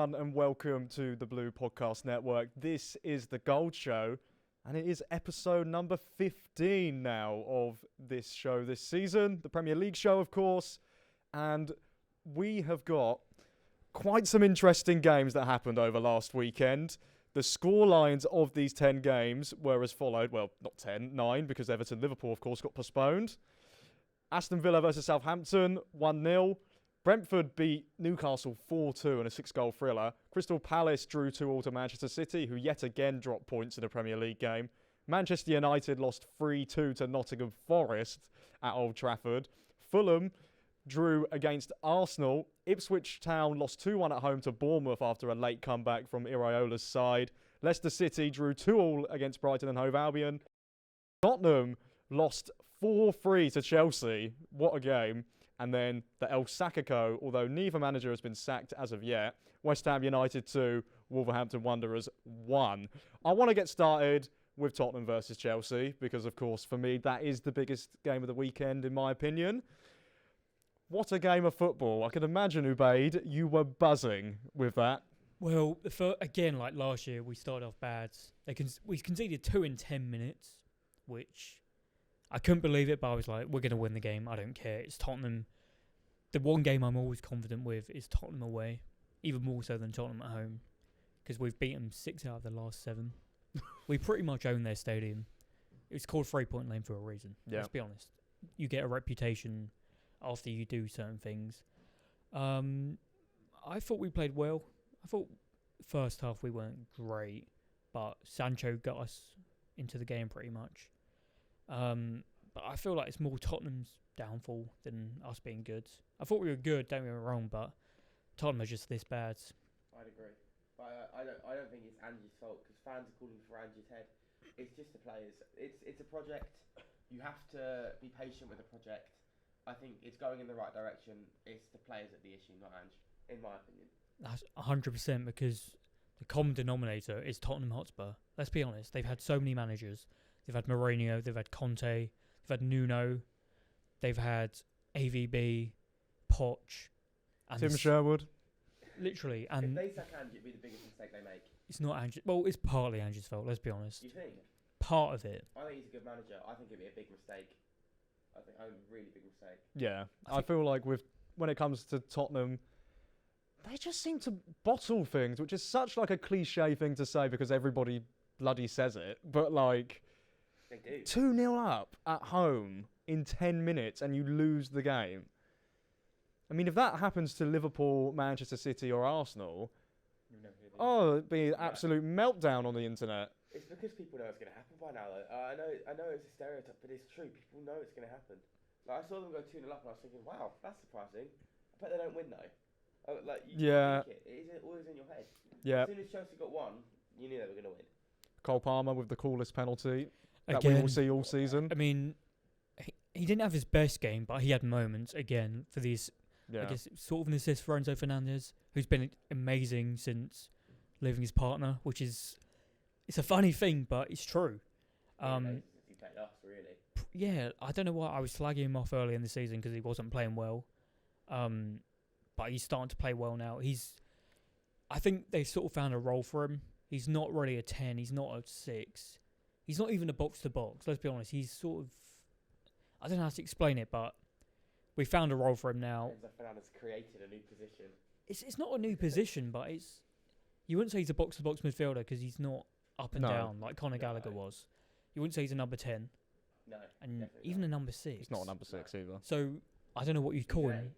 everyone, and welcome to the Blue Podcast Network. This is the Gold Show, and it is episode number 15 now of this show this season, the Premier League show, of course. And we have got quite some interesting games that happened over last weekend. The score lines of these 10 games were as followed. Well, not 10, 9, because Everton-Liverpool, of course, got postponed. Aston Villa versus Southampton, 1-0. Brentford beat Newcastle 4-2 in a 6-goal thriller. Crystal Palace drew 2-2 to Manchester City, who yet again dropped points in a Premier League game. Manchester United lost 3-2 to Nottingham Forest at Old Trafford. Fulham drew against Arsenal. Ipswich Town lost 2-1 at home to Bournemouth after a late comeback from Iraola's side. Leicester City drew 2-2 against Brighton and Hove Albion. Tottenham lost 4-3 to Chelsea. What a game. And then the El Sacco, although neither manager has been sacked as of yet. West Ham United 2, Wolverhampton Wanderers 1. I want to get started with Tottenham versus Chelsea because, of course, for me, that is the biggest game of the weekend, in my opinion. What a game of football. I can imagine, Ubaid, you were buzzing with that. Well, again, like last year, we started off bad. We conceded 2 in 10 minutes, which I couldn't believe it, but I was like, we're going to win the game. I don't care. It's Tottenham. The one game I'm always confident with is Tottenham away, even more so than Tottenham at home, because we've beaten 6 out of the last 7. We pretty much own their stadium. It's called 3 Point Lane for a reason. Yeah. Let's be honest. You get a reputation after you do certain things. I thought we played well. I thought first half we weren't great, but Sancho got us into the game pretty much. But I feel like it's more Tottenham's downfall than us being good. I thought we were good, don't get me wrong, but Tottenham are just this bad. I'd agree. But I don't think it's Ange's fault, because fans are calling for Ange's head. It's just the players. It's a project. You have to be patient with a project. I think it's going in the right direction. It's the players at the issue, not Ange, in my opinion. That's 100%, because the common denominator is Tottenham Hotspur. Let's be honest. They've had so many managers. They've had Mourinho, they've had Conte, they've had Nuno, they've had AVB, Poch, and Tim Sherwood. Literally, and if they sack Ange, it'd be the biggest mistake they make. It's not Ange. Well, it's partly Ange's fault. Let's be honest. You think? Part of it. I think he's a good manager. I think it'd be a big mistake. I think a really big mistake. Yeah, I feel like when it comes to Tottenham, they just seem to bottle things, which is such like a cliche thing to say because everybody bloody says it. But like, they do. 2-0 up at home in 10 minutes and you lose the game. I mean, if that happens to Liverpool, Manchester City or Arsenal, it'd be an absolute meltdown on the internet. It's because people know it's going to happen by now, though. I know it's a stereotype, but it's true. People know it's going to happen. Like, I saw them go 2-0 up and I was thinking, wow, that's surprising. I bet they don't win, though. You think it is always in your head. Yeah. As soon as Chelsea got 1, you knew they were going to win. Cole Palmer with the coolest penalty that Again, we will see all season. I mean, he didn't have his best game, but he had moments, again, for these, I guess, sort of an assist for Enzo Fernandez, who's been amazing since leaving his partner, which is, it's a funny thing, but it's true. He played us, really. Yeah, I don't know why I was slagging him off early in the season because he wasn't playing well. But he's starting to play well now. I think they've sort of found a role for him. He's not really a 10. He's not a 6. He's not even a box-to-box. Let's be honest. He's sort of, I don't know how to explain it, but we found a role for him now. Enzo Fernandez created a new position. It's not a new position, but you wouldn't say he's a box-to-box midfielder because he's not up and down like Conor Gallagher was. You wouldn't say he's a number 10. No, and even a number 6. He's not a number 6 either. So I don't know what you'd call him.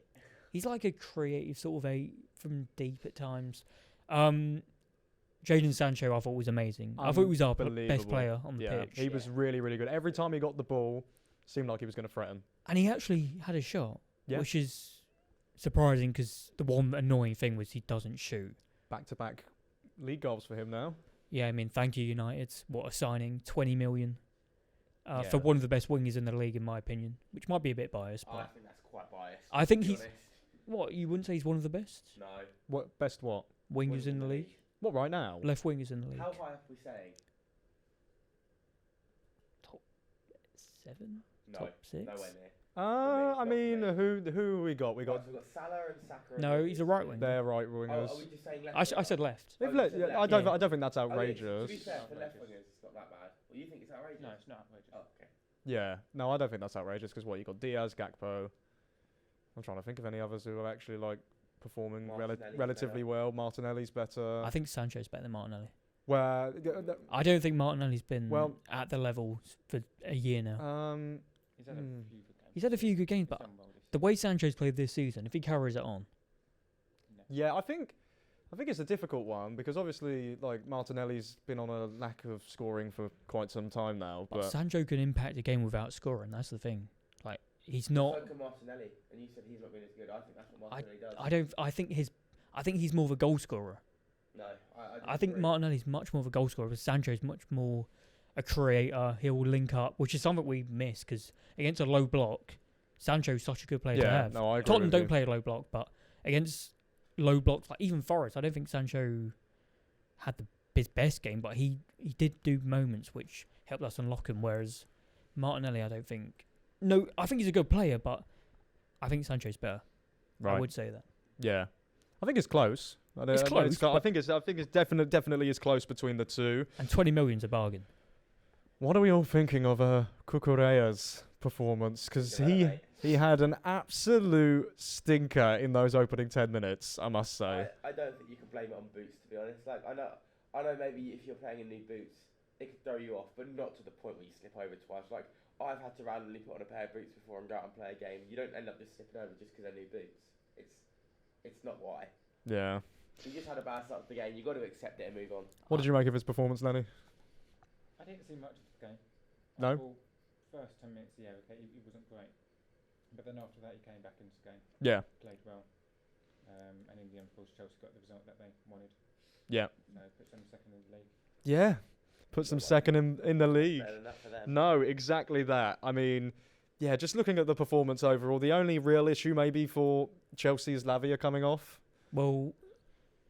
He's like a creative sort of 8 from deep at times. Jadon Sancho, I thought was amazing. I thought he was our best player on the pitch. He was really, really good. Every time he got the ball, seemed like he was going to threaten. And he actually had a shot, which is surprising because the one annoying thing was he doesn't shoot. Back-to-back league goals for him now. Yeah, I mean, thank you, United. What a signing. 20 million for one of the best wingers in the league, in my opinion, which might be a bit biased. But I think that's quite biased. I think he's... Honest. What, you wouldn't say he's one of the best? No. What best what? Wingers in the league? What, right now? Left wingers in the league. How high are we saying? Top 7? No, top 6? nowhere near. I not mean, for me. who we got? We Right, got so we've got Salah and Saka. and No, he's a Rodgers. right wing. their right Oh, wingers. are we just saying left? I winger? said left. They've Oh, you let- said yeah, left. I don't. Yeah. I don't think that's Oh, yeah, outrageous. to be fair, for left Outrageous. wingers, it's not that bad. Well, you think it's outrageous? No, it's not outrageous. Oh, okay. Yeah, no, I don't think that's outrageous because what you got Diaz, Gakpo. I'm trying to think of any others who are actually like performing Martinelli's relatively better. well. Martinelli's better. I think Sancho's better than Martinelli. Well, I don't think Martinelli's been Well- at the level for a year now. He's had a Hmm. few good games. He's had a few good games, He's but done well this the way Sancho's played this season, if he carries it on, season. yeah, I think it's a difficult one because obviously like Martinelli's been on a lack of scoring for quite some time now. but But Sancho can impact a game without scoring. That's the thing. Like he's not. So can Martinelli, and you said he's not been as good. I think that's what Martinelli does. I don't. I think he's more of a goal scorer. No, I think disagree. Martinelli's much more of a goal scorer, but Sancho's much more a creator. He'll link up, which is something we miss because against a low block, Sancho's such a good player to yeah, have. no, I agree. Tottenham with don't you. play a low block, but against low blocks, like even Forest, I don't think Sancho had his best game, but he did do moments which helped us unlock him. Whereas Martinelli, I don't think. No, I think he's a good player, but I think Sancho's better. Right. I would say that. Yeah, I think it's close. It's close, I but- think it's definitely is close between the two. And 20 million's a bargain. What are we all thinking of Cucurella's performance? Because Think about it, mate. he had an absolute stinker in those opening 10 minutes, I must say. I don't think you can blame it on boots, to be honest. Like I know maybe if you're playing in new boots, it could throw you off, but not to the point where you slip over twice. Like I've had to randomly put on a pair of boots before and go out and play a game. You don't end up just slipping over just because they're new boots. It's not why. Yeah. You just had a bad start to the game. You got to accept it and move on. What did you make of his performance, Lenny? I didn't see much of the game. No? Well, first 10 minutes, yeah, okay, he wasn't great. But then after that, he came back into the game, Yeah. played well. And in the end, of course, Chelsea got the result that they wanted. Yeah. So it puts them second in the league. Yeah. Puts them second in the league. Better than that for them. No, exactly that. I mean, yeah, just looking at the performance overall, the only real issue maybe for Chelsea is Lavia coming off. Well,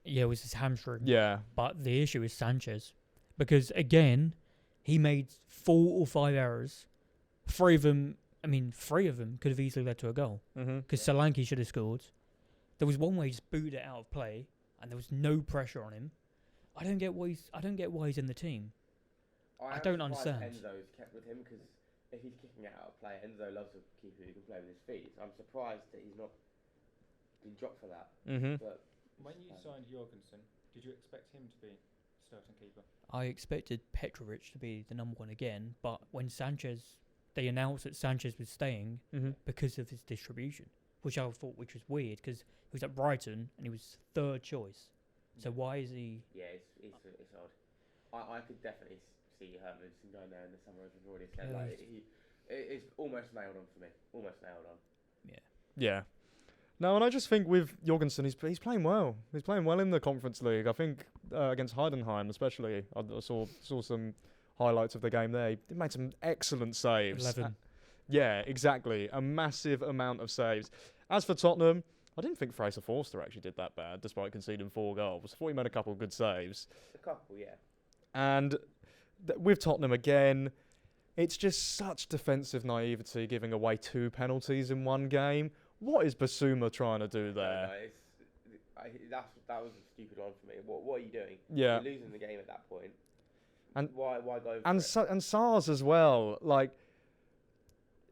yeah, it was his hamstring. Yeah. But the issue is Sanchez. Because, again, he made 4 or 5 errors. 3 of them could have easily led to a goal. Mm-hmm. Because Solanke should have scored. There was one where he just booted it out of play, and there was no pressure on him. I don't get why he's in the team. I am don't surprised understand. Enzo's kept with him because if he's kicking it out of play, Enzo loves a keeper who can play with his feet. So I'm surprised that he's not been dropped for that. Mm-hmm. But When you signed Jorgensen, did you expect him to be starting keeper? I expected Petrovic to be the number 1 again, but when they announced that Sanchez was staying Mm-hmm. because of his distribution, which was weird because he was at Brighton and he was 3rd choice. So why is he? yeah, it's odd. I could definitely see Hermanson going there in the summer, as we've already said. Yeah. Like it's almost nailed on for me. Almost nailed on. Yeah. No, and I just think with Jorgensen, he's playing well. He's playing well in the Conference League. I think against Heidenheim especially, I saw some highlights of the game there. He made some excellent saves. 11. Yeah, exactly. A massive amount of saves. As for Tottenham, I didn't think Fraser Forster actually did that bad, despite conceding 4 goals. I thought he made a couple of good saves. A couple, yeah. And with Tottenham again, it's just such defensive naivety giving away 2 penalties in one game. What is Basuma trying to do there? That was a stupid one for me. What are you doing? Yeah. You're losing the game at that point. And- why go for And it? and Sars as well. Like,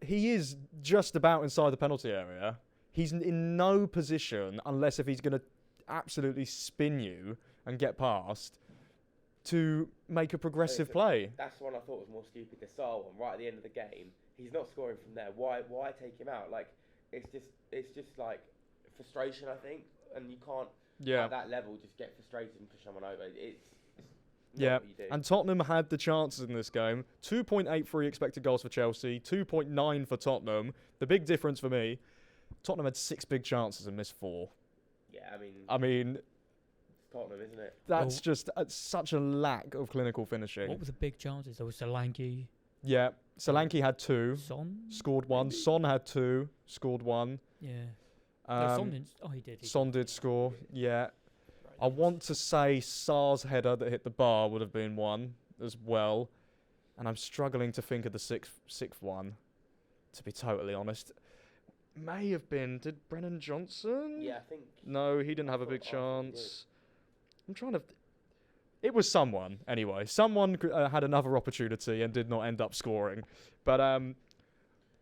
he is just about inside the penalty area. He's in no position, unless if he's going to absolutely spin you and get past, to make a progressive play. That's the one I thought was more stupid. The Saar one, right at the end of the game, he's not scoring from there. Why take him out? Like, it's just like frustration, I think, and you can't Yeah. at that level just get frustrated and push someone over. It's not Yeah, what you do. and Tottenham had the chances in this game. 2.83 expected goals for Chelsea, 2.9 for Tottenham. The big difference for me, Tottenham had 6 big chances and missed 4. Yeah, I mean, it's Tottenham, isn't it? that's just such a lack of clinical finishing. What were the big chances? There was Solanke, Yeah, Solanke had 2, Son. scored 1. maybe? Son had 2, scored 1. Yeah. No, Son Um, didn't. Oh, he did. Son did score, yeah. Right. I want to say Sar's header that hit the bar would have been 1 as well. And I'm struggling to think of the sixth one, to be totally honest. may have been. Did Brennan Johnson? Yeah, I think. No, he didn't I have a thought- big I thought he did. chance. I'm trying to. It was someone anyway. Someone had another opportunity and did not end up scoring. But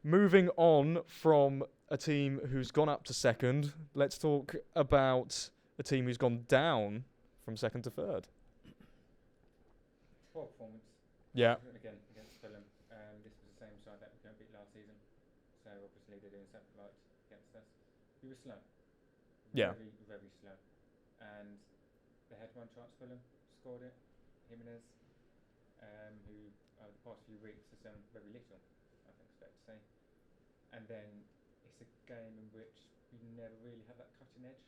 moving on from a team who's gone up to second, let's talk about a team who's gone down from second to third. Poor performance. Yeah. Again, against Fulham. This was the same side that we couldn't beat last season. So obviously they're doing something right against us. We were slow. Yeah. Very, very slow. And they had one chance, Fulham scored it. Jimenez, who the past few weeks has done very little, I think it's fair to say. And then it's a game in which we never really had that cutting edge.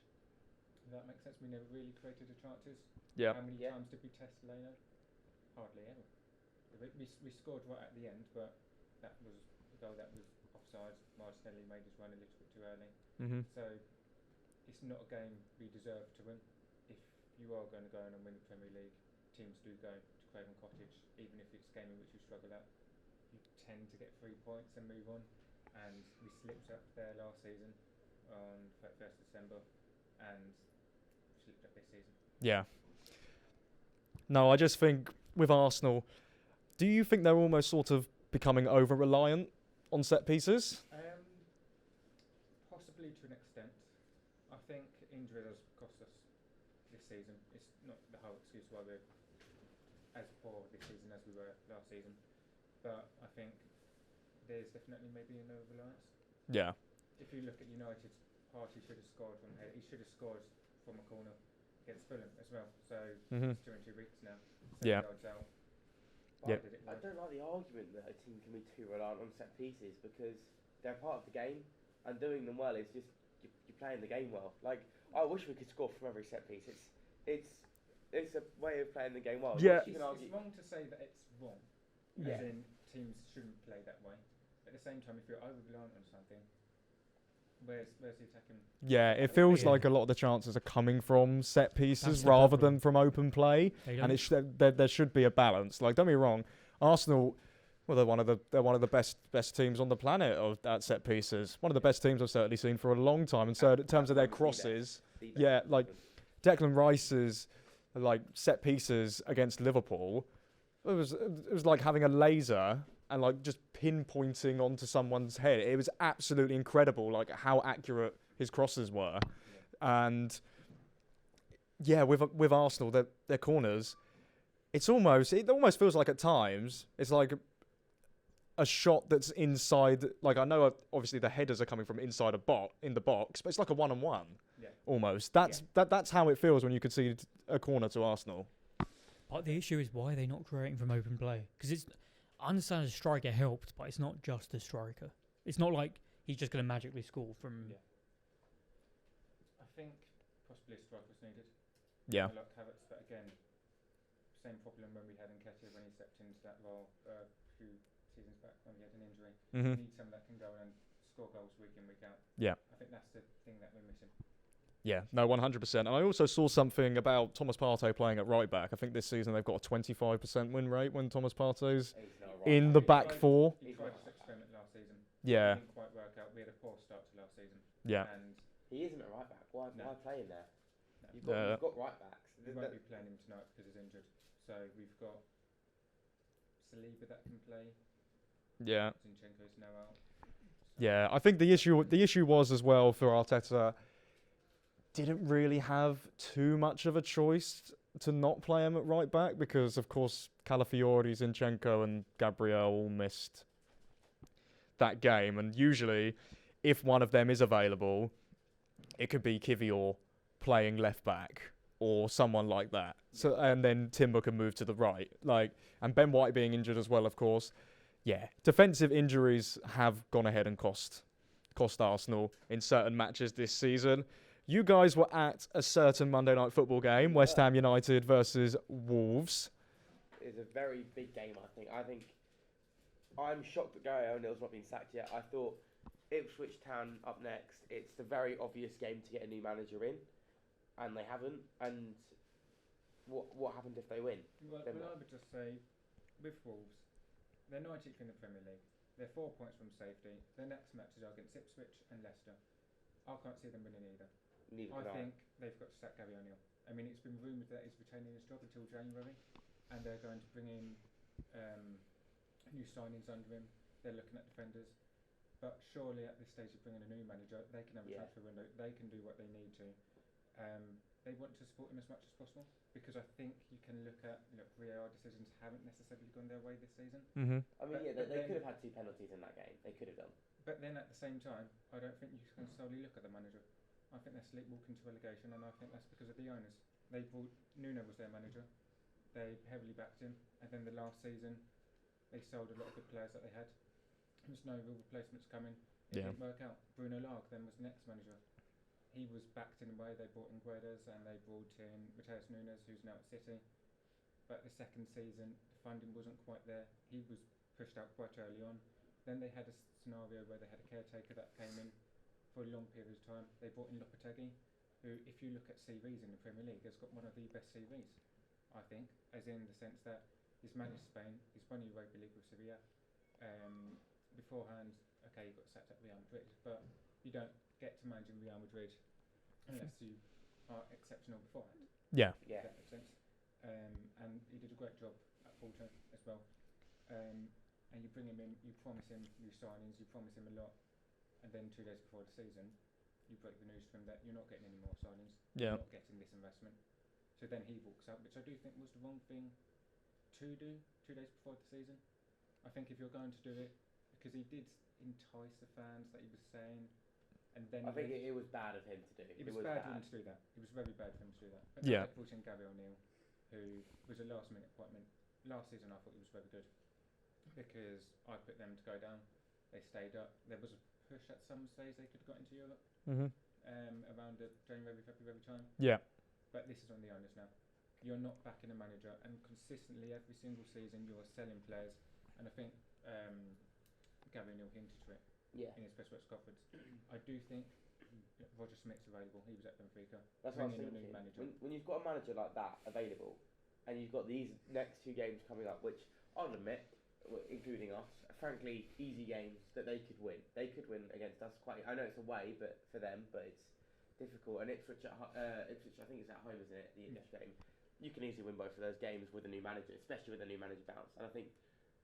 Does that make sense? We never really created the chances. Yeah. How many Yeah. times did we test Leno? Hardly ever. We scored right at the end, but that was a goal that was offside. Martinelli made us run a little bit too early. Mm-hmm. So it's not a game we deserve to win. If you are going to go in and win the Premier League, teams do go to Craven Cottage, even if it's a game in which you struggle at. You tend to get 3 points and move on. And we slipped up there last season on 1st December and slipped up this season. Yeah. No, I just think with Arsenal, do you think they're almost sort of becoming over-reliant on set pieces? Possibly to an extent. I think injury does cost us this season. It's not the whole excuse why we're as poor this season as we were last season. But I think there's definitely maybe an over-reliance. Yeah. If you look at United's Partey should have scored from head. He should have scored from a corner against Fulham as well. So Mhm. it's 2 in 2 weeks now. Yeah. 7 yards out. But Yeah. I don't like the argument that a team can be too reliant on set pieces because they're part of the game, and doing them well is just you're playing the game well. Like I wish we could score from every set piece. It's a way of playing the game well. Yeah. You It's, can argue. it's wrong to say that it's wrong, Yeah. as in teams shouldn't play that way. At the same time, if you're over-reliant on something, where's the attacking? Yeah, it feels Yeah. like a lot of the chances are coming from set pieces That's the rather problem. than from open play, They and don't- there should be a balance. Like, don't be wrong, Arsenal, well, they're one of the best teams on the planet at set pieces. One of the best teams I've certainly seen for a long time. And so, in terms of their crosses, yeah, like Declan Rice's like set pieces against Liverpool, it was like having a laser and like just pinpointing onto someone's head. It was absolutely incredible, like how accurate his crosses were. And yeah, with Arsenal, their corners, it almost feels like at times it's like a shot that's inside. Like I know obviously the headers are coming from inside in the box, but it's like a one-on-one. Yeah. Almost. That's how it feels when you concede a corner to Arsenal. But the issue is why are they not creating from open play? Because I understand a striker helped, but it's not just a striker. It's not like he's just going to magically score from. Yeah. I think possibly a striker's needed. Yeah. I like Havertz, but again, same problem when we had Nketiah when he stepped into that role a few seasons back when he had an injury. Mm-hmm. We need someone that can go and score goals week in, week out. Yeah. I think that's the thing that we're missing. Yeah, no, 100%. And I also saw something about Thomas Partey playing at right back. I think this season they've got a 25% win rate when Thomas Partey's He's not right in back. the back four. He tried this experiment last season. Yeah, It didn't quite work out. We had a poor start to last season. yeah. And He isn't a right back. Why No. play him there? No. You've got right backs. we won't be playing him tonight because he's injured. So we've got Saliba that can play. Yeah. Zinchenko's now out. So Yeah, I think the issue was as well for Arteta, didn't really have too much of a choice to not play him at right back because, of course, Calafiori, Zinchenko and Gabriel all missed that game. And usually, if one of them is available, it could be Kivior playing left back or someone like that. So and then Timber can move to the right. And Ben White being injured as well, of course. Yeah, defensive injuries have gone ahead and cost Arsenal in certain matches this season. You guys were at a certain Monday Night Football game, West Ham United versus Wolves. It's a very big game, I think. I'm shocked that Gary O'Neill's not been sacked yet. I thought Ipswich Town up next. It's the very obvious game to get a new manager in, and they haven't. And what happened if they win? Well, Then I what? would just say, with Wolves, they're 19th in the Premier League. They're 4 points from safety. Their next matches are against Ipswich and Leicester. I can't see them winning either. Neither I can think they've got to sack Gary O'Neill. I mean, it's been rumoured that he's retaining his job until January, and they're going to bring in new signings under him. They're looking at defenders. But surely at this stage of bringing a new manager, they can have a transfer window. They can do what they need to. They want to support him as much as possible, because I think you can look at, VAR decisions haven't necessarily gone their way this season. Mm-hmm. I mean, they could have had 2 penalties in that game. They could have done. But then at the same time, I don't think you can solely look at the manager. I think they're sleepwalking to relegation, and I think that's because of the owners. Nuno was their manager. They heavily backed him, and then the last season, they sold a lot of good players that they had. There's no real replacements coming. It didn't work out. Bruno Lage then was the next manager. He was backed in a way. They brought in Guedes and they brought in Matheus Nunes, who's now at City. But the second season, the funding wasn't quite there. He was pushed out quite early on. Then they had a scenario where they had a caretaker that came in for a long period of time. They brought in Lopetegui, who, if you look at CVs in the Premier League, has got one of the best CVs, I think, as in the sense that he's managed Spain, he's won Europa League with Sevilla. Beforehand, okay, he got sacked at Real Madrid, but you don't get to managing Real Madrid unless you are exceptional beforehand. Yeah. Yeah. If that makes sense. And he did a great job at Porto as well. And you bring him in, you promise him new signings, you promise him a lot, and then 2 days before the season, you break the news to him that you're not getting any more signings, Yeah. you're not getting this investment. So then he walks out, which I do think was the wrong thing to do 2 days before the season. I think if you're going to do it, because he did entice the fans that he was saying, and then I think it was bad of him to do. it was bad for him to do that. It was very bad for him to do that. But Yeah. they brought in Gary O'Neill, who was a last-minute appointment. Last season, I thought he was very good, because I put them to go down. They stayed up. There was a push at some stage they could have got into Europe Mm-hmm. around the January, February time. Yeah. But this is on the owners now. You're not backing a manager, and consistently every single season you're selling players. And I think Gary O'Neill hinted to it in his press conference. I do think Roger Smith's available. He was at Benfica. That's what I'm Bringing in a thinking. new manager. When you've got a manager like that available, and you've got these next 2 games coming up, which I'll admit, including us, are frankly easy games that they could win. They could win against us quite. I know it's away, but for them, but it's difficult. And Ipswich, Ipswich, I think it's at home, isn't it? The Ipswich game. You can easily win both of those games with a new manager, especially with a new manager bounce. And I think.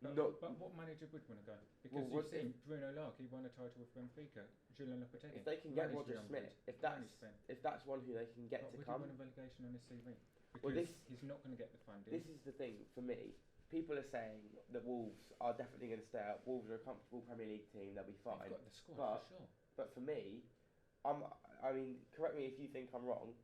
But what manager would want to go? Because you've seen Bruno Lage, he won a title with Benfica. Julian Lopetegui. If they can get managed Roger Real Smith, Madrid, if that's one who they can get but to would come. he win a relegation on his CV? Because Well, he's not going to get the funding. This is the thing for me. People are saying that Wolves are definitely going to stay up. Wolves are a comfortable Premier League team; they'll be fine. They've got the squad for sure. But for me, I mean, correct me if you think I'm wrong,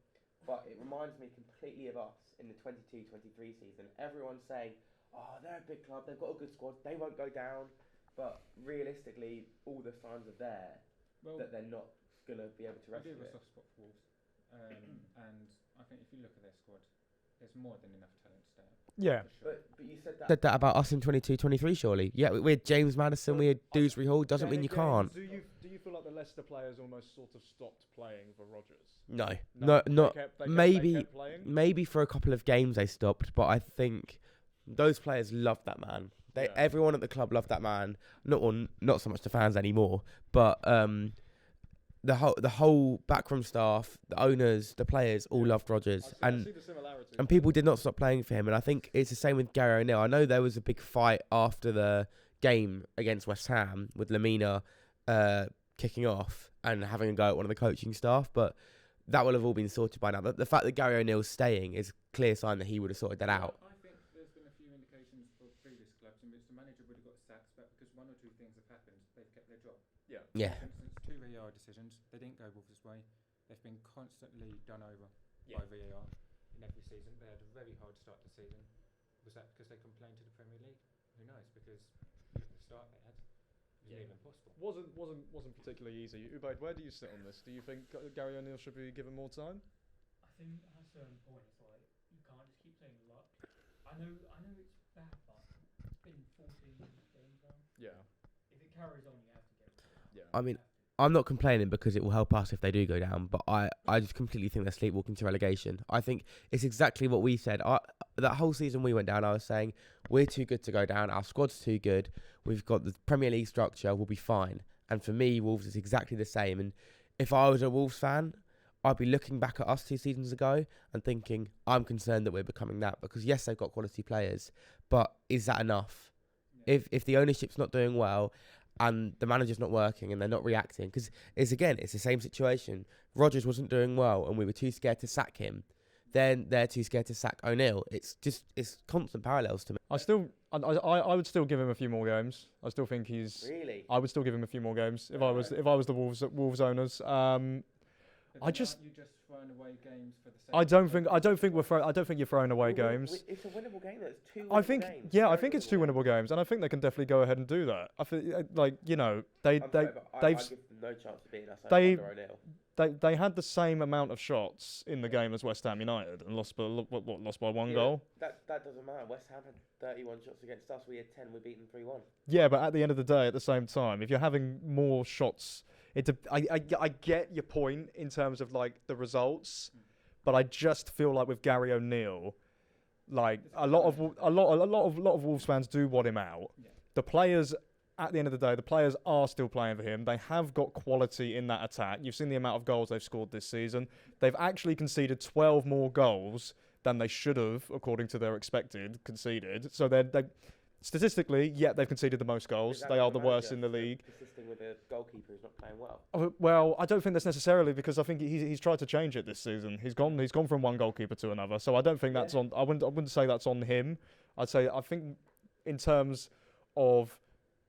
but it reminds me completely of us in the 22-23 season. Everyone's saying, "Oh, they're a big club. They've got a good squad. They won't go down." But realistically, all the signs are there that they're not going to be able to I do rescue have a it. soft spot for Wolves, and I think if you look at their squad, there's more than enough talent to stay up. Yeah. For sure. But you said that. Said that about us in 22-23, surely. Yeah, we had James Madison, we had Dewsbury Hall. Doesn't mean you can't. Do you feel like the Leicester players almost sort of stopped playing for Rodgers? No, They not kept maybe. playing? Maybe for a couple of games they stopped, but I think those players loved that man. Everyone at the club loved that man. Not so much the fans anymore, but the whole backroom staff, the owners, the players all loved Rodgers, I see the similarity. and people did not stop playing for him. And I think it's the same with Gary O'Neill. I know there was a big fight after the game against West Ham with Lamina kicking off and having a go at one of the coaching staff, but that will have all been sorted by now. The fact that Gary O'Neill's staying is a clear sign that he would have sorted that out. I think there's been a few indications for previous clubs in which the manager would have got sacked, but because one or two things have happened, they've kept their job. Yeah. Yeah. For instance, 2 VAR decisions, they didn't go Wolves' way. They've been constantly done over by VAR in every season. They had a very hard start to the season. Was that because they complained to the Premier League? Who knows? Because look at the start they had. It was nearly impossible. Wasn't particularly easy. Ubaid, where do you sit on this? Do you think Gary O'Neill should be given more time? I think at a certain point it's like you can't just keep playing luck. I know it's bad, but it's been 14 games now. Yeah. If it carries on, you have to get rid of it. Yeah. I mean, I'm not complaining because it will help us if they do go down, but I just completely think they're sleepwalking to relegation. I think it's exactly what we said. that whole season we went down, I was saying we're too good to go down. Our squad's too good. We've got the Premier League structure. We'll be fine. And for me, Wolves is exactly the same. And if I was a Wolves fan, I'd be looking back at us 2 seasons ago and thinking, I'm concerned that we're becoming that. Because yes, they've got quality players, but is that enough? Yeah. If the ownership's not doing well and the manager's not working and they're not reacting, because it's the same situation. Rodgers wasn't doing well and we were too scared to sack him. Then they're too scared to sack O'Neill. It's constant parallels to me. I would still give him a few more games. I still think he's. Really? I would still give him a few more games if Right. I was the Wolves owners. But I then just- aren't you just throwing away games for the sake I of don't it? think you're throwing away games. It's a winnable game. That's 2 I winnable think games. I think it's 2 winnable games, and I think they can definitely go ahead and do that. I think I'm they sorry, but I they've give them no chance of beating us they- under O'Neill. they had the same amount of shots in the game as West Ham United and lost by lost by 1 Yeah, goal. That doesn't matter. West Ham had 31 shots against us. We had 10. We beat them 3-1. Yeah, but at the end of the day, at the same time, if you're having more shots, I get your point in terms of like the results, but I just feel like with Gary O'Neill, like a lot of Wolves fans do want him out. Yeah. The players, at the end of the day, the players are still playing for him. They have got quality in that attack. You've seen the amount of goals they've scored this season. They've actually conceded 12 more goals than they should have, according to their expected conceded. So they statistically, they've conceded the most goals. Is that They not are the worst in the manager league. Persisting with a goalkeeper who's not playing well. Well, I don't think that's necessarily because I think he's tried to change it this season. He's gone from one goalkeeper to another. So I don't think that's on. I wouldn't say that's on him. I think in terms of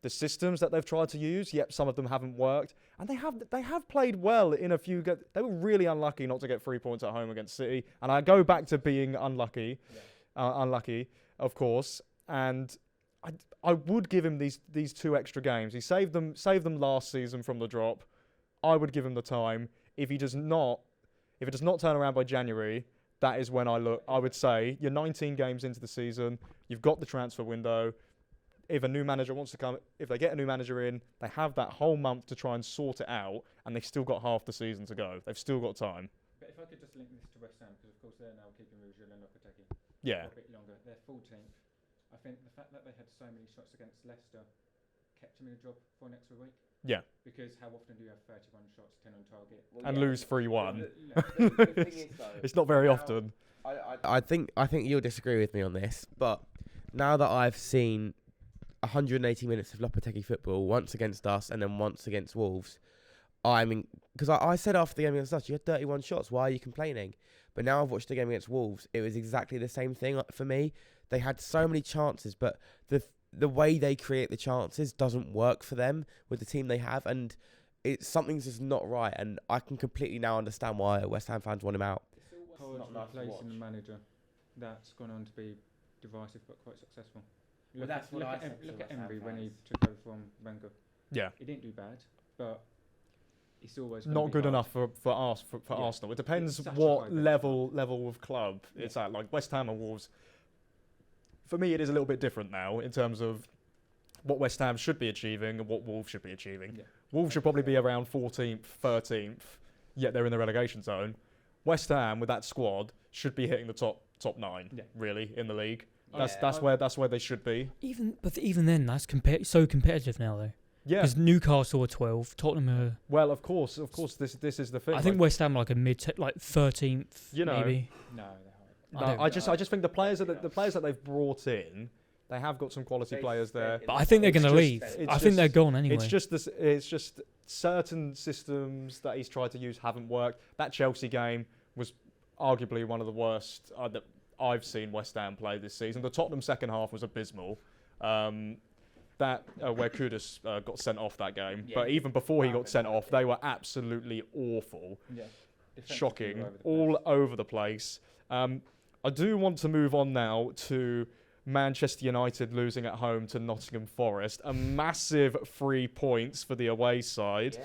the systems that they've tried to use, some of them haven't worked, and they have played well in a few. They were really unlucky not to get 3 points at home against City, and I go back to being unlucky, of course, and. I would give him these 2 extra games. He saved them last season from the drop. I would give him the time. If it does not turn around by January, that is when I would say you're 19 games into the season. You've got the transfer window. If a new manager wants to come, if they get a new manager in, they have that whole month to try and sort it out, and they've still got half the season to go. They've still got time. But if I could just link this to West Ham, because of course they're now keeping Ruggiero and Lopetegui Yeah. for a bit longer. They're 14th. I think the fact that they had so many shots against Leicester kept him in a job for an extra week. Yeah. Because how often do you have 31 shots, 10 on target? Well, And yeah, lose 3-1. The thing is, though, It's not very now- often. I I think you'll disagree with me on this, but now that I've seen 180 minutes of Lopetegui football, once against us and then once against Wolves, because I said after the game against us, you had 31 shots. Why are you complaining? But now I've watched the game against Wolves. It was exactly the same thing for me. They had so many chances, but the way they create the chances doesn't work for them with the team they have, and something's just not right. And I can completely now understand why West Ham fans want him out. Howard's not nice to replacing the watch. manager that's gone on to be divisive but quite successful. Well, Look that's at, what look I at, said to look at West Ham Emery when he fans. took over from Wenger. Yeah. He didn't do bad, but it's always Not be good hard. enough for Yeah. Arsenal. It depends It's such a what high level of club Yeah. it's at. Like West Ham and Wolves. For me, it is a little bit different now in terms of what West Ham should be achieving and what Wolves should be achieving. Yeah. Wolves should probably be around 14th, 13th, yet they're in the relegation zone. West Ham with that squad should be hitting the top 9 Yeah. really in the league. Yeah. That's where they should be. Even then, that's so competitive now though. Yeah. Because Newcastle are 12, Tottenham are. Well, of course, this is the thing. I think like, West Ham are like a like 13th, You know, maybe. No, they're hard. No, I just think the players that they've brought in, they have got some quality players there. But I think they're It's going to just- leave. it's I think they're just- gone anyway. It's just certain systems that he's tried to use haven't worked. That Chelsea game was arguably one of the worst that I've seen West Ham play this season. The Tottenham second half was abysmal. Where Kudus got sent off that game, Yeah. but even before he got sent off, they were absolutely awful, Yeah. Defensively shocking, all over all over the the place. place. I do want to move on now to Manchester United losing at home to Nottingham Forest. A massive 3 points for the away side.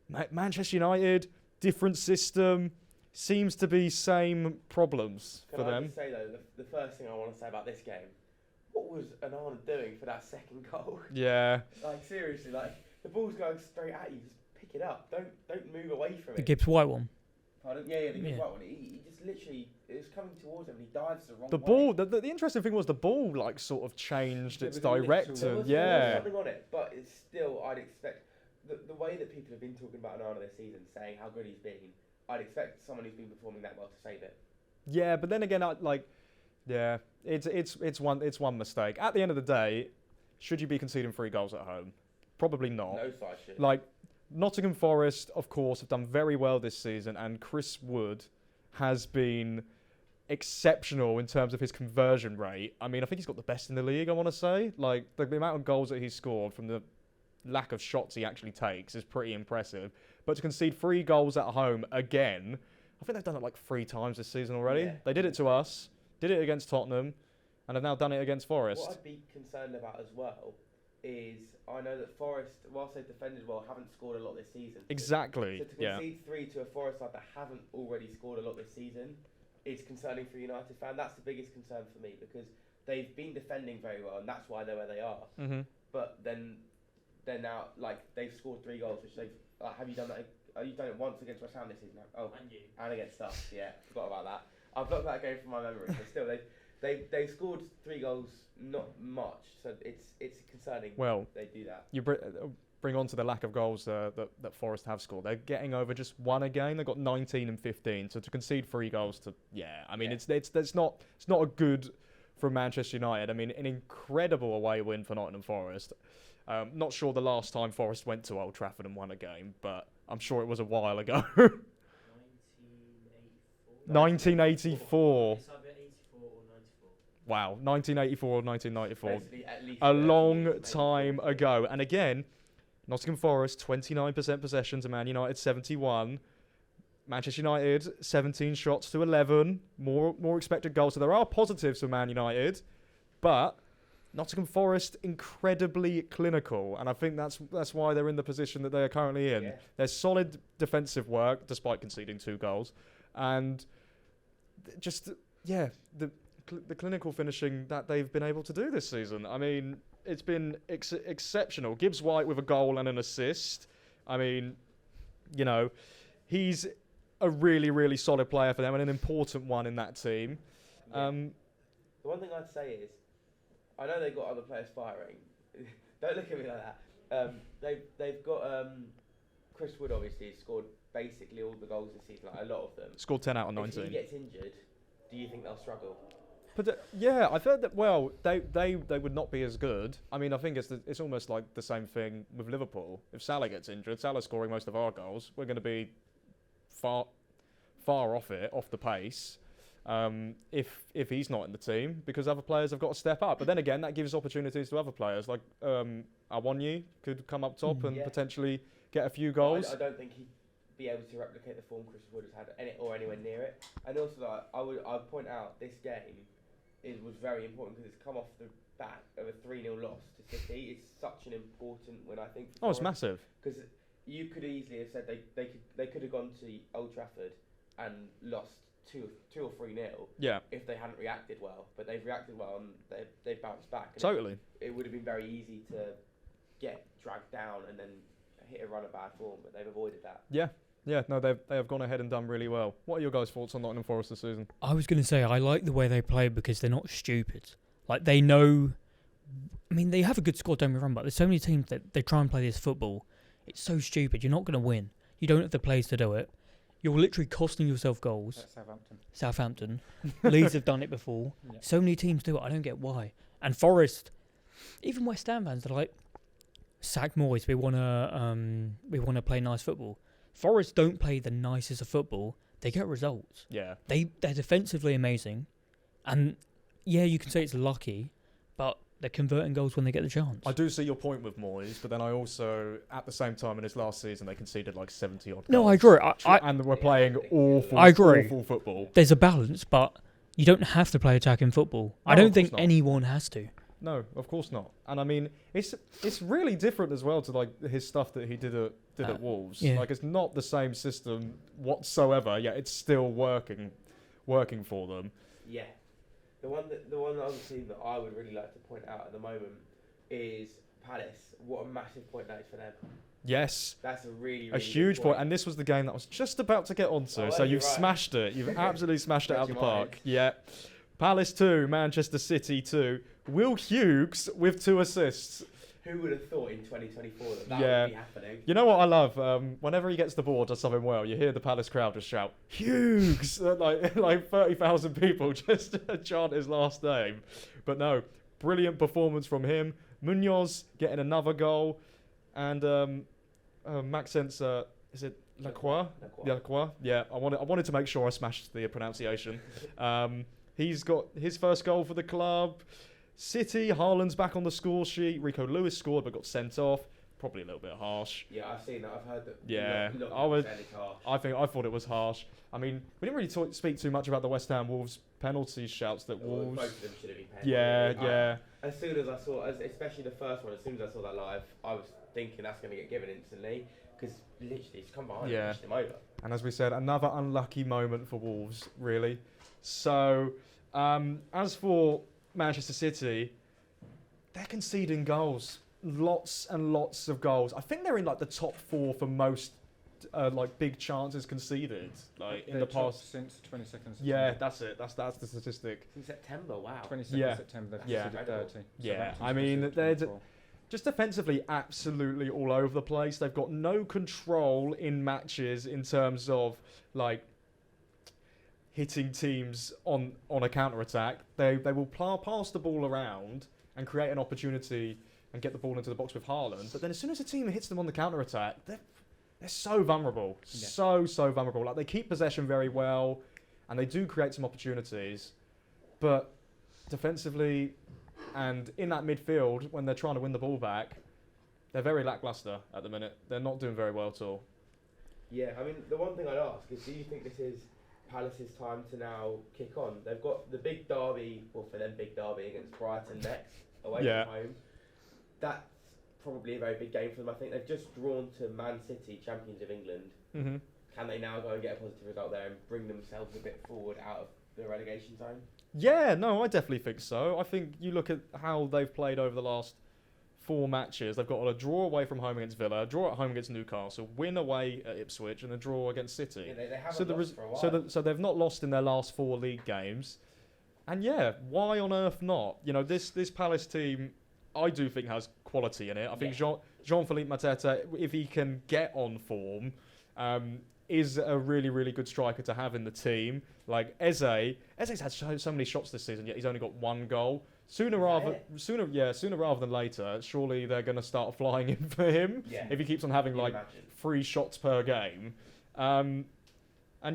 Yeah. Manchester United, different system, seems to be same problems Can for I them. just say though, the first thing I want to say about this game, what was Onana doing for that second goal? Yeah, Like seriously, like the ball's going straight at you, just pick it up. Don't move away from the it. Gibbs White one. Pardon? Yeah, the Yeah. white one. He just literally, it was coming towards him and he dives the wrong The way. ball, the interesting thing was the ball like sort of changed There its was a little- direction. There was Yeah. something on it, but it's still, I'd expect, the way that people have been talking about Onana this season, saying how good he's been, I'd expect someone who's been performing that well to save it. Yeah, but then again, it's one mistake. At the end of the day, should you be conceding 3 goals at home? Probably not. No side should. Like Nottingham Forest, of course, have done very well this season, and Chris Wood has been exceptional in terms of his conversion rate. I mean, I think he's got the best in the league, I want to say. Like, the amount of goals that he's scored from the lack of shots he actually takes is pretty impressive. But to concede 3 goals at home again, I think they've done it like 3 times this season already. Yeah. They did it to us, did it against Tottenham, and have now done it against Forest. What I'd be concerned about as well is I know that Forest, whilst they've defended well, haven't scored a lot this season. Exactly, So to yeah. concede 3 to a Forest side that haven't already scored a lot this season is concerning for a United fan. That's the biggest concern for me because they've been defending very well and that's why they're where they are. Mm-hmm. But then they're now, like, they've scored 3 goals, which they've, have you done that? You've done it once against West Ham this season? Oh, and against us, yeah, forgot about that. I've blocked that game from my memory, but still, they've scored 3 goals, not much, so it's concerning. Well, they do that. you bring on to the lack of goals that Forest have scored. They're getting over just 1 a game. They've got 19 and 15. So to concede 3 goals it's not a good from Manchester United. I mean, an incredible away win for Nottingham Forest. Not sure the last time Forest went to Old Trafford and won a game, but I'm sure it was a while ago. 1984. It's either 84 or 94. Wow, 1984 or 1994. Basically, at least A 30 long years, time maybe. ago. And again, Nottingham Forest, 29% possession to Man United, 71. Manchester United, 17 shots to 11. More expected goals. So there are positives for Man United, but Nottingham Forest, incredibly clinical. And I think that's why they're in the position that they are currently in. Yeah. There's solid defensive work, despite conceding 2 goals. And just, yeah, the clinical finishing that they've been able to do this season. I mean, it's been exceptional. Gibbs White with a goal and an assist. I mean, you know, he's a really, really solid player for them and an important one in that team. Yeah. The one thing I'd say is, I know they've got other players firing. Don't look at me like that. They've got Chris Wood obviously scored basically all the goals this season, like a lot of them. Scored 10 out of If 19. he gets injured, do you think they'll struggle? But yeah, I've heard that. Well, they would not be as good. I mean, I think it's almost like the same thing with Liverpool. If Salah gets injured, Salah's scoring most of our goals. We're going to be far off the pace. If he's not in the team, because other players have got to step up. But then again, that gives opportunities to other players. Like Awonyi could come up top and Yeah. potentially get a few goals. I don't think he'd be able to replicate the form Chris Wood has had or anywhere near it. And also, like, I'd point out this game was very important because it's come off the back of a 3-0 loss to City. It's such an important win, I think. Oh, it's massive. Because you could easily have said they could have gone to Old Trafford and lost 2 or 3-0 Yeah, if they hadn't reacted well. But they've reacted well and they've bounced back. And totally. it would have been very easy to get dragged down and then hit a run of bad form, but they've avoided that. Yeah, no, they have gone ahead and done really well. What are your guys' thoughts on Nottingham Forest this season? I was going to say I like the way they play because they're not stupid. Like, they know. I mean, they have a good squad, don't get me wrong, but there's so many teams that they try and play this football. It's so stupid. You're not going to win. You don't have the players to do it. You're literally costing yourself goals. That's Southampton. Southampton. Leeds have done it before. Yeah. So many teams do it. I don't get why. And Forest, even West Ham fans, they're like, sack Moyes. We want to play nice football. Forest don't play the nicest of football. They get results. Yeah. They're defensively amazing, and yeah, you can say it's lucky, but they're converting goals when they get the chance. I do see your point with Moyes, but then I also, at the same time in his last season, they conceded like 70 odd goals. No, I agree. And we're playing awful, I agree. awful football. There's a balance, but you don't have to play attacking football. I No, don't of think course not. anyone has to. No, of course not. And I mean, it's really different as well to like his stuff that he did at Wolves. Yeah. Like, it's not the same system whatsoever. Yeah, it's still working for them. Yeah. The one other team that I would really like to point out at the moment is Palace. What a massive point that is for them. Yes. That's a really, A really huge good point. And this was the game that I was just about to get onto. Oh, So well, you've you're right. smashed it. You've absolutely smashed it Read out the your park. mind. Yeah. Palace 2, Manchester City 2. Will Hughes with 2 assists. Who would have thought in 2024 that Yeah. would be happening? You know what I love? Whenever he gets the ball, does something well, you hear the Palace crowd just shout, Hughes! like 30,000 people just chant his last name. But no, brilliant performance from him. Munoz getting another goal. And Maxence, is it Lacroix? Lacroix. Yeah, I wanted to make sure I smashed the pronunciation. He's got his first goal for the club. City, Haaland's back on the score sheet. Rico Lewis scored but got sent off. Probably a little bit harsh. Yeah, I've seen that. I've heard that. Yeah, I thought it was harsh. I mean, we didn't really speak too much about the West Ham Wolves penalty shouts that Wolves. Both of them should have been paid. Yeah. As soon as I saw, especially the first one, as soon as I saw that live, I was thinking that's going to get given instantly because literally he's come behind and pushed him over. And as we said, another unlucky moment for Wolves, really. So, as for Manchester City, they're conceding goals. Lots and lots of goals. I think they're in like the top 4 for most like big chances conceded like in the past since 22nd September. Yeah, that's it. That's the statistic. In September, wow. 22nd September, they've Yeah. conceded 30. So Yeah, that I was mean, 26, they're 24. just defensively absolutely all over the place. They've got no control in matches in terms of like hitting teams on a counter attack. They will pass the ball around and create an opportunity and get the ball into the box with Haaland. But then as soon as a team hits them on the counter attack, they're so vulnerable. Yeah. So vulnerable. Like they keep possession very well and they do create some opportunities. But defensively and in that midfield, when they're trying to win the ball back, they're very lackluster at the minute. They're not doing very well at all. Yeah, I mean, the one thing I'd ask is, do you think this is Palace's time to now kick on? They've got the big derby, well, for them, big derby against Brighton next, away Yeah. from home. That's probably a very big game for them. I think they've just drawn to Man City, champions of England. Mm-hmm. Can they now go and get a positive result there and bring themselves a bit forward out of the relegation zone? Yeah, no, I definitely think so. I think you look at how they've played over the last 4 matches. They've got a draw away from home against Villa, a draw at home against Newcastle, win away at Ipswich, and a draw against City. Yeah, they haven't So lost for a while. so they've not lost in their last 4 league games. And yeah, why on earth not? You know, this Palace team, I do think has quality in it. I think Jean-Philippe Mateta, if he can get on form, is a really, really good striker to have in the team. Like Eze's had so many shots this season, yet he's only got 1 goal. Sooner rather than later, surely they're going to start flying in for him if he keeps on having like 3 shots per game. And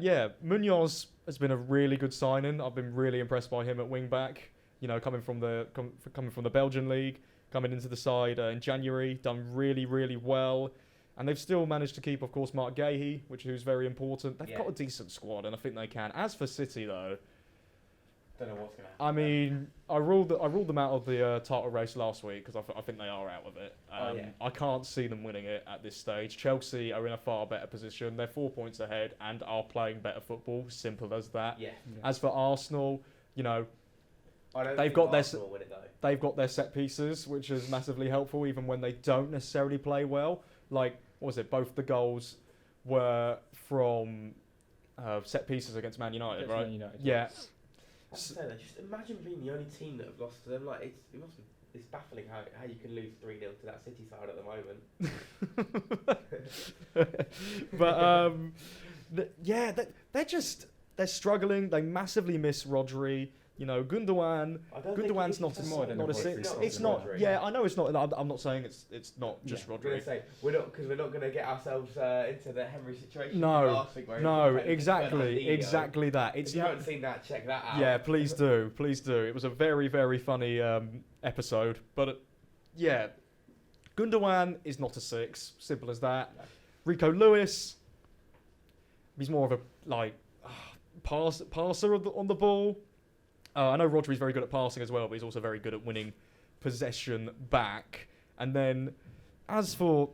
yeah, Munoz has been a really good signing. I've been really impressed by him at wing back. You know, coming from the Belgian league, coming into the side in January, done really, really well. And they've still managed to keep, of course, Mark Gahey, who's very important. They've got a decent squad, and I think they can. As for City, though, Don't know what's going to happen. I mean, I ruled them out of the title race last week because I think they are out of it. I can't see them winning it at this stage. Chelsea are in a far better position. They're 4 points ahead and are playing better football. Simple as that. Yeah. As for Arsenal, you know, I don't they've think got their Arsenal will win it, though. they've got their set pieces, which is massively helpful, even when they don't necessarily play well. Like, what was it? Both the goals were from set pieces against Man United, Against right? Man United, Yeah. I have to say that, just imagine being the only team that have lost to them. Like, it's baffling how you can lose 3-0 to that City side at the moment. But they're struggling. They massively miss Rodri. You know, Gundogan. Gundogan's not a 6. It's not. Yeah, I know it's not. I'm not saying it's not just I'm gonna Rodri. say we're not going to get ourselves into the Henry situation. No, last week where he no, was playing Fernandinho. exactly that. If It's you not. haven't seen that, check that out. Yeah, please do. It was a very, very funny episode. But yeah, Gundogan is not a 6. Simple as that. No. Rico Lewis, he's more of a passer on the ball. I know Rodri's very good at passing as well, but he's also very good at winning possession back. And then, as for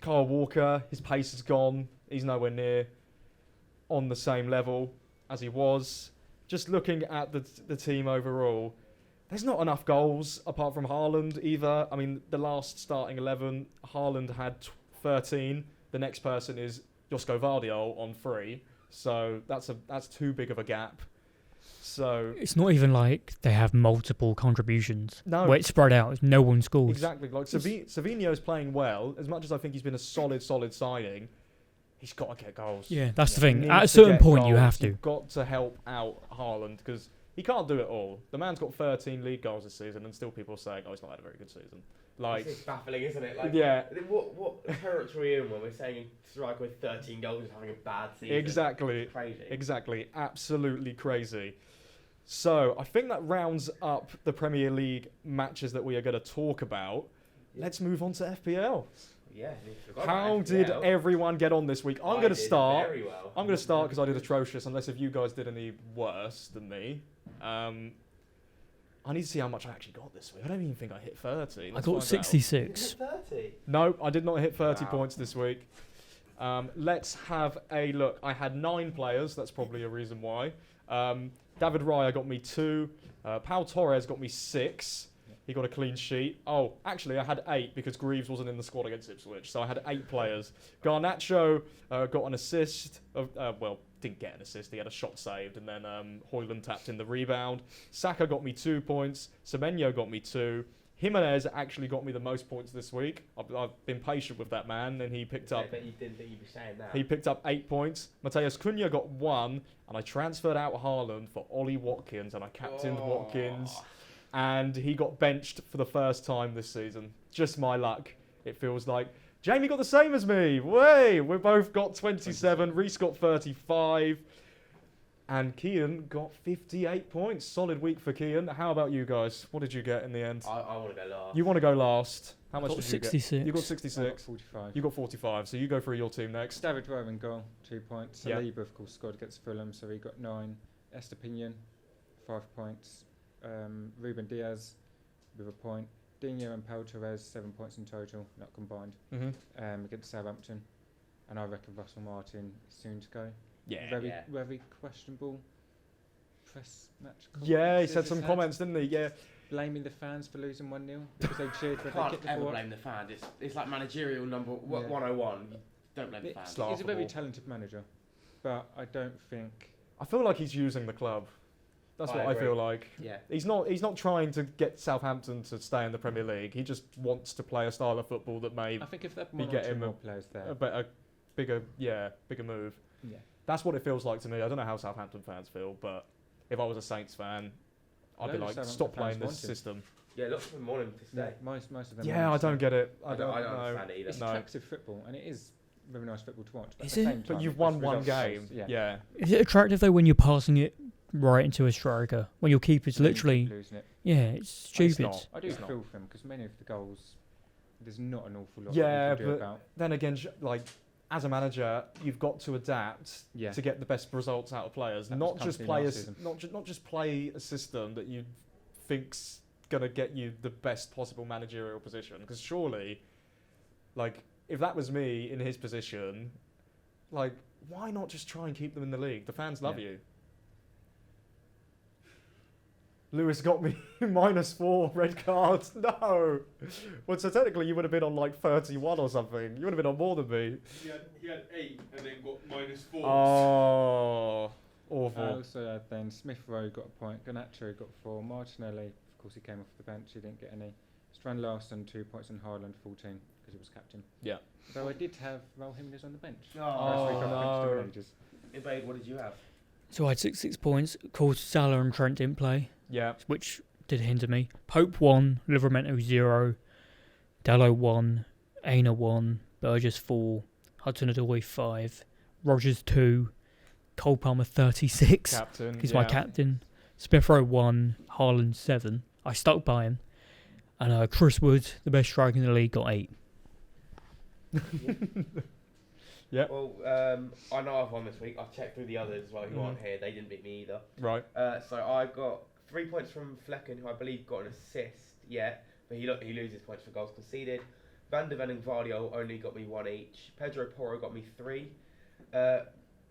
Kyle Walker, his pace is gone. He's nowhere near on the same level as he was. Just looking at the team overall, there's not enough goals apart from Haaland either. I mean, the last starting 11, Haaland had 13. The next person is Josko Vardiol on 3. So that's too big of a gap. So It's not even like they have multiple contributions. No. Where it's spread out. No one scores. exactly, like Savinho's playing well. As much as I think he's been a solid signing, he's got to get goals. Yeah, that's the He thing. At a needs to certain get point, you goals. have to. You've got to help out Haaland because he can't do it all. The man's got 13 league goals this season, and still people are saying, "Oh, he's not had a very good season." Like, It's baffling, isn't it? Like, yeah, What territory are we in when we're saying a striker with 13 goals is having a bad season? exactly. It's crazy. Exactly, absolutely crazy. So I think that rounds up the Premier League matches that we are going to talk about. Yeah. Let's move on to FPL. Yeah. we forgot How about did FPL. everyone get on this week? I'm I going to did start. very well. I'm going to start because I did atrocious. Unless if you guys did any worse than me. I need to see how much I actually got this week. I don't even think I hit 30. I Let's got find out. 66. 30. No, I did not hit 30 Wow. points this week. Let's have a look. I had 9 players. That's probably a reason why. David Raya got me 2. Pau Torres got me 6. He got a clean sheet. Oh, actually, I had 8 because Greaves wasn't in the squad against Ipswich. So I had 8 players. Garnacho got an assist. Well, didn't get an assist. He had a shot saved. And then Højlund tapped in the rebound. Saka got me 2 points. Semenyo got me 2. Jimenez actually got me the most points this week. I've been patient with that man, and he picked up. I bet you didn't think you'd be saying that. He picked up 8 points. Mateus Cunha got 1, and I transferred out Haaland for Ollie Watkins, and I captained Oh. Watkins, and he got benched for the first time this season. Just my luck, it feels like. Jamie got the same as me. Way, we both got 27. Reece got 35. And Kian got 58 points. Solid week for Kian. How about you guys? What did you get in the end? I want to go last. You want to go last. How much Got did you get? 66. You got I got 66. 45. You got 45. So you go through your team next. David Raya in goal, 2 points. Yeah. Saliba, of course, scored against Fulham, so he got 9. Estepinian, 5 points. Ruben Diaz with a point. Dino and Pau Torres, 7 points in total, not combined, Mm-hmm. against Southampton. And I reckon Russell Martin is soon to go. Yeah. Very questionable press match. Yeah, he comments said he's some had, comments, didn't he? Yeah. blaming the fans for losing 1-0 because they cheered You when they can't kicked the ever ball. blame the fans. It's like managerial number Yeah. 101. You don't blame the It- fans. It's He's a very laughable. talented manager, but I don't think. I feel like he's using the club. That's I what I agree. feel like. Yeah. He's not trying to get Southampton to stay in the Premier League. He just wants to play a style of football that may I think if there We one or get two him more players there, a bigger move. yeah. That's what it feels like to me. I don't know how Southampton fans feel, but if I was a Saints fan, I'd be Loads of like, Southampton stop fans playing this want him. system. Yeah, lots of them want him to stay. Yeah, most of them. Yeah, I don't get it. I don't I don't know. understand it either. It's No. attractive football, and it is very nice football to watch. But Is at the it? same But time, you've it's won one results game. based, Yeah. Is it attractive though when you're passing it right into a striker? When your keeper's And you keep literally, losing it. yeah, it's stupid. not. I do It's not. feel for him because many of the goals, there's not an awful lot Yeah, you can do but about. Then again, like as a manager, you've got to adapt Yeah, to get the best results out of players. That Not was just Company play last season. not just play a system that you think's gonna get you the best possible managerial position. Because surely, like if that was me in his position, like why not just try and keep them in the league? The fans love Yeah. you. Lewis got me -4 red cards. No. Well, so technically you would have been on like 31 or something. You would have been on more than me. He had 8 and then got -4. Oh, I awful. also had then Smith Rowe got a point, Garnacho got 4, Martinelli, of course he came off the bench, he didn't get any. Strand Larson 2 points and Haaland 14 because he was captain. Yeah. Though I did have Raul Jimenez on the bench. Oh, Last week I benched him no. in ages. Ibade, what did you have? So I had 66 points. Of course, Salah and Trent didn't play, Yeah. which did hinder me. Pope 1, Livramento 0, Dallo 1, Aina 1, Burgess 4, Hudson-Odoi 5, Rogers 2, Cole Palmer 36. Captain. He's yeah. my captain. Smith Rowe 1, Haaland 7. I stuck by him. And Chris Wood, the best striker in the league, got 8. Yep. Well, I know I've won this week. I've checked through the others as well who aren't here. They didn't beat me either. Right. So I got 3 points from Flecken, who I believe got an assist. Yeah, but he loses points for goals conceded. Van de Ven and Vardio only got me 1 each. Pedro Porro got me 3.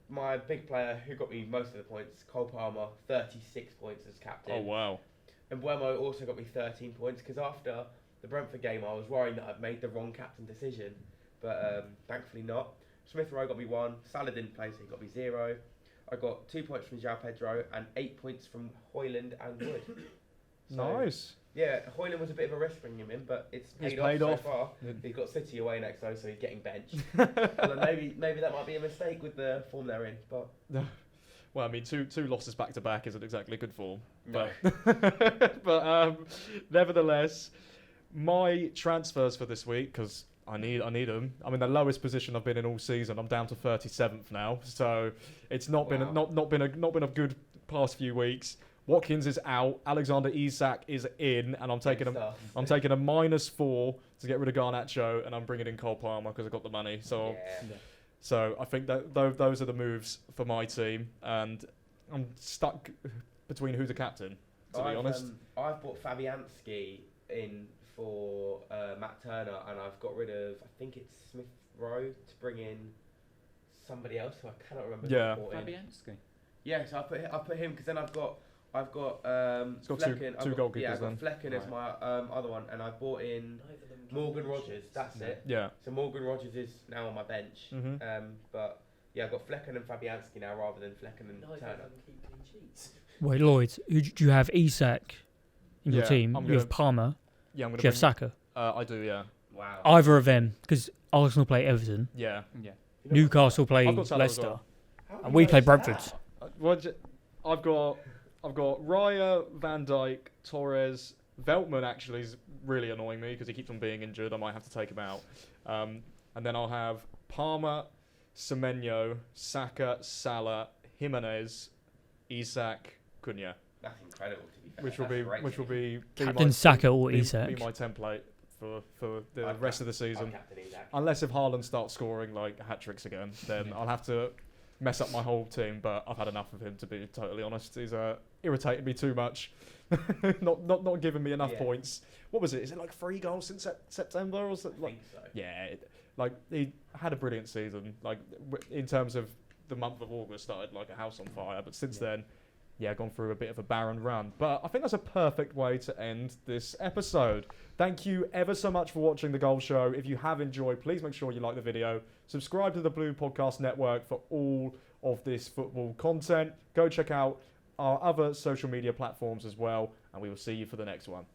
My big player who got me most of the points, Cole Palmer, 36 points as captain. Oh wow. And Buemo also got me 13 points because after the Brentford game, I was worrying that I'd made the wrong captain decision. but thankfully not. Smith Rowe got me 1. Salah didn't play, so he got me 0. I got 2 points from João Pedro and 8 points from Hoyland and Wood. Nice. Yeah, Hoyland was a bit of a risk bringing him in, but it's He's paid paid off off. so far. Yeah. He's got City away next though, so he's getting benched. Although maybe that might be a mistake with the form they're in, but Well, I mean, two losses back to back isn't exactly good form. no. But nevertheless, my transfers for this week, because I need them. I'm in the lowest position I've been in all season. I'm down to 37th now, so it's not been a good past few weeks. Watkins is out. Alexander Isak is in, and I'm taking a -4 to get rid of Garnacho, and I'm bringing in Cole Palmer because I got the money. So. Yeah. So I think that those are the moves for my team, and I'm stuck between who's the captain, to be honest. I've bought Fabianski in for Matt Turner, and I've got rid of, I think it's Smith Rowe, to bring in somebody else who I cannot remember. Yeah. who I bought in. Fabianski. Yeah, so I put him because then I've got It's got Flecken. two goalkeepers Yeah, I've then. got Flecken as my other one, and I bought in Neither of them Morgan clean Rogers. sheets. That's it. Yeah. So Morgan Rogers is now on my bench. Mhm. But yeah, I've got Flecken and Fabianski now rather than Flecken and Neither of Turner. them keep clean sheets. Wait, Lloyd, do you have Isak in your Yeah, team? I'm You have gonna- Palmer. Yeah, I'm Do gonna. you have Saka? I do. Yeah. Wow. Either of them, because Arsenal play Everton, Yeah. Yeah. You know Newcastle play I've got Salah as Leicester, well. how have and you we play managed Brentford. that? I've got Raya, Van Dijk, Torres, Veltman. Actually is really annoying me because he keeps on being injured. I might have to take him out. And then I'll have Palmer, Semenyo, Saka, Salah, Jimenez, Isak, Cunha, That's incredible to be fair. which will That's be great which will to be Captain Saka or be Isak. my template for the I've rest of the I've season. captained Isak. Unless if Haaland starts scoring like hat tricks again, then I'll have to mess up my whole team. But I've had enough of him, to be totally honest. He's irritated me too much. not giving me enough Yeah. points. What was it? Is it like 3 goals since September or I something? Like, think so. yeah, like he had a brilliant season. Like in terms of the month of August, started like a house on fire. But since then, yeah, gone through a bit of a barren run. But I think that's a perfect way to end this episode. Thank you ever so much for watching The Goal Show. If you have enjoyed, please make sure you like the video. Subscribe to the Blue Podcast Network for all of this football content. Go check out our other social media platforms as well. And we will see you for the next one.